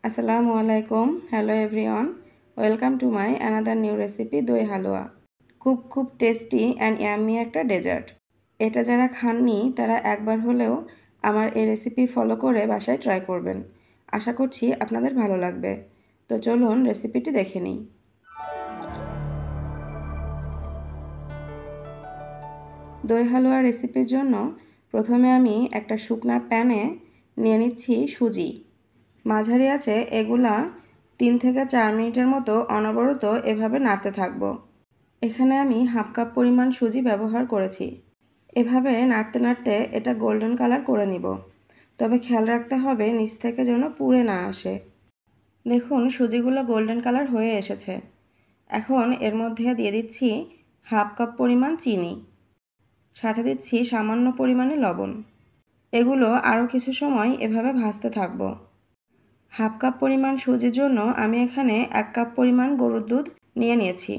আসসালামু আলাইকুম। Hello everyone, welcome to my another new recipe দই হালুয়া। খুব টেস্টি অ্যান্ড ইয়াম্মি একটা ডেজার্ট। এটা যারা খাননি তারা একবার হলেও আমার এই রেসিপি ফলো করে বাসায় ট্রাই করবেন। আশা করছি আপনাদের ভালো লাগবে। তো চলুন রেসিপিটি দেখে নিই। দই হালুয়া রেসিপির জন্য প্রথমে আমি একটা শুকনা প্যানে নিয়ে নিচ্ছি সুজি। মাঝারি আছে এগুলা 3 থেকে 4 মিনিটের মতো অনবরত এভাবে নাড়তে থাকবো। এখানে আমি হাফ কাপ পরিমাণ সুজি ব্যবহার করেছি। এভাবে নাড়তে নাড়তে এটা গোল্ডেন কালার করে নিব। তবে খেয়াল রাখতে হবে নিচ থেকে যেন পুড়ে না আসে। দেখুন সুজিগুলো গোল্ডেন কালার হয়ে এসেছে। এখন এর মধ্যে দিয়ে দিচ্ছি হাফ কাপ পরিমাণ চিনি, সাথে দিচ্ছি সামান্য পরিমাণে লবণ। এগুলো আরও কিছু সময় এভাবে ভাজতে থাকবো। হাফ কাপ পরিমাণ সুজির জন্য আমি এখানে 1 কাপ পরিমাণ গরুর দুধ নিয়েছি।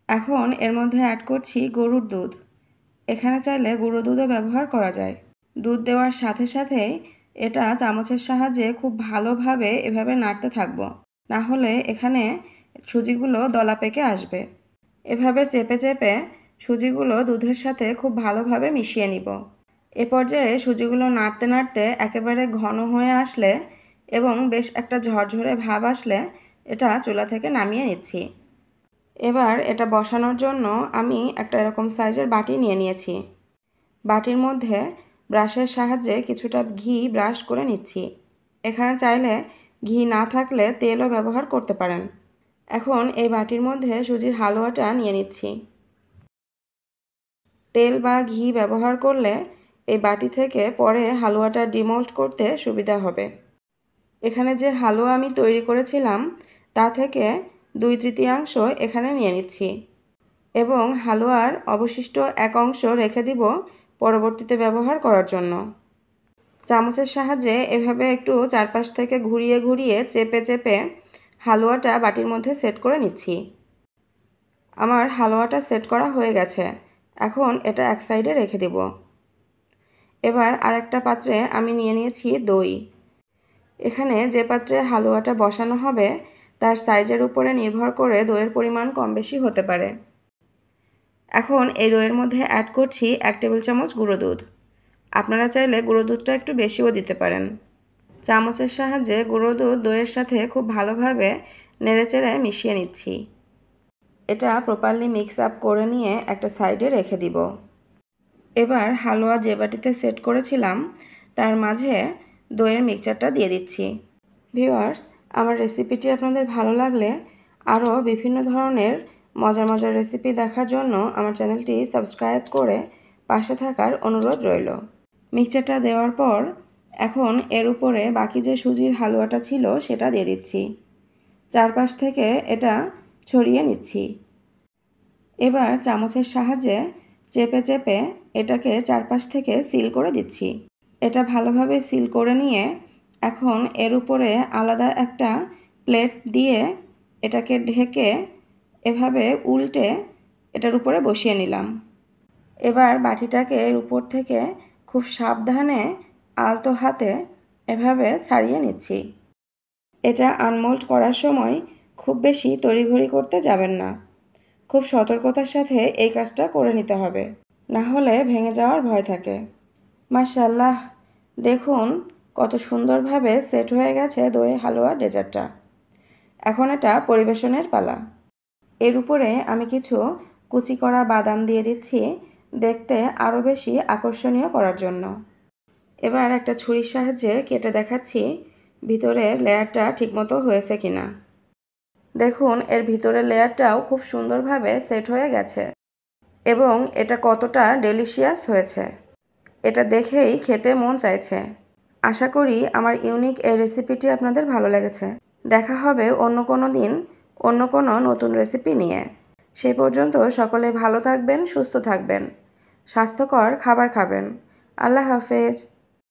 এখন এর মধ্যে অ্যাড করছি গরুর দুধ। এখানে চাইলে গুঁড়ো দুধও ব্যবহার করা যায়। দুধ দেওয়ার সাথে সাথেই এটা চামচের সাহায্যে খুব ভালোভাবে এভাবে নাড়তে থাকবো, না হলে এখানে সুজিগুলো দলা পেকে আসবে। এভাবে চেপে চেপে সুজিগুলো দুধের সাথে খুব ভালোভাবে মিশিয়ে নিব। এ পর্যায়ে সুজিগুলো নাড়তে নাড়তে একেবারে ঘন হয়ে আসলে এবং বেশ একটা ঝরঝরে ভাব আসলে এটা চুলা থেকে নামিয়ে নিচ্ছি। এবার এটা বসানোর জন্য আমি একটা এরকম সাইজের বাটি নিয়েছি। বাটির মধ্যে ব্রাশের সাহায্যে কিছুটা ঘি ব্রাশ করে নিচ্ছি। এখানে চাইলে ঘি না থাকলে তেলও ব্যবহার করতে পারেন। এখন এই বাটির মধ্যে সুজির হালুয়াটা নিয়ে নিচ্ছি। তেল বা ঘি ব্যবহার করলে এই বাটি থেকে পরে হালুয়াটা ডিমোল্ড করতে সুবিধা হবে। এখানে যে হালুয়া আমি তৈরি করেছিলাম তা থেকে 2/3 এখানে নিয়ে নিচ্ছি এবং হালুয়ার অবশিষ্ট 1 অংশ রেখে দিব পরবর্তীতে ব্যবহার করার জন্য। চামচের সাহায্যে এভাবে একটু চারপাশ থেকে ঘুরিয়ে ঘুরিয়ে চেপে চেপে হালুয়াটা বাটির মধ্যে সেট করে নিচ্ছি। আমার হালুয়াটা সেট করা হয়ে গেছে। এখন এটা এক সাইডে রেখে দেব। এবার আরেকটা পাত্রে আমি নিয়ে নিয়েছি দই। এখানে যে পাত্রে হালুয়াটা বসানো হবে তার সাইজের উপরে নির্ভর করে দইয়ের পরিমাণ কম বেশি হতে পারে। এখন এই দইয়ের মধ্যে অ্যাড করছি 1 টেবিল চামচ গুঁড়ো দুধ। আপনারা চাইলে গুঁড়ো দুধটা একটু বেশিও দিতে পারেন। চামচের সাহায্যে গুঁড়ো দুধ দইয়ের সাথে খুব ভালোভাবে নেড়েচেড়ে মিশিয়ে নিচ্ছি। এটা প্রপারলি মিক্স আপ করে নিয়ে একটা সাইডে রেখে দিব। এবার হালুয়া যে বাটিতে সেট করেছিলাম তার মাঝে দইয়ের মিক্সচারটা দিয়ে দিচ্ছি। ভিউয়ার্স, আমার রেসিপিটি আপনাদের ভালো লাগলে আরও বিভিন্ন ধরনের মজার রেসিপি দেখার জন্য আমার চ্যানেলটি সাবস্ক্রাইব করে পাশে থাকার অনুরোধ রইল। মিক্সচারটা দেওয়ার পর এখন এর উপরে বাকি যে সুজির হালুয়াটা ছিল সেটা দিয়ে দিচ্ছি। চারপাশ থেকে এটা ছড়িয়ে নিচ্ছি। এবার চামচের সাহায্যে চেপে চেপে এটাকে চারপাশ থেকে সিল করে দিচ্ছি। এটা ভালোভাবে সিল করে নিয়ে এখন এর উপরে আলাদা একটা প্লেট দিয়ে এটাকে ঢেকে এভাবে উল্টে এটার উপরে বসিয়ে নিলাম। এবার বাটিটাকে এর উপর থেকে খুব সাবধানে আলতো হাতে এভাবে ছাড়িয়ে নিচ্ছি। এটা আনমোল্ড করার সময় খুব বেশি তড়িঘড়ি করতে যাবেন না। খুব সতর্কতার সাথে এই কাজটা করে নিতে হবে, না হলে ভেঙে যাওয়ার ভয় থাকে। মাশাআল্লাহ, দেখুন কত সুন্দরভাবে সেট হয়ে গেছে দই হালুয়া ডেজার্টটা। এখন এটা পরিবেশনের পালা। এর উপরে আমি কিছু কুচি করা বাদাম দিয়ে দিচ্ছি দেখতে আরও বেশি আকর্ষণীয় করার জন্য। এবার একটা ছুরির সাহায্যে কেটে দেখাচ্ছি ভিতরের লেয়ারটা ঠিকমতো হয়েছে কিনা। দেখুন এর ভিতরের লেয়ারটাও খুব সুন্দরভাবে সেট হয়ে গেছে এবং এটা কতটা ডেলিশিয়াস হয়েছে এটা দেখেই খেতে মন চাইছে। আশা করি আমার ইউনিক এই রেসিপিটি আপনাদের ভালো লেগেছে। দেখা হবে অন্য কোনো দিন অন্য কোনো নতুন রেসিপি নিয়ে। সেই পর্যন্ত সকলে ভালো থাকবেন, সুস্থ থাকবেন, স্বাস্থ্যকর খাবার খাবেন। আল্লাহ হাফেজ।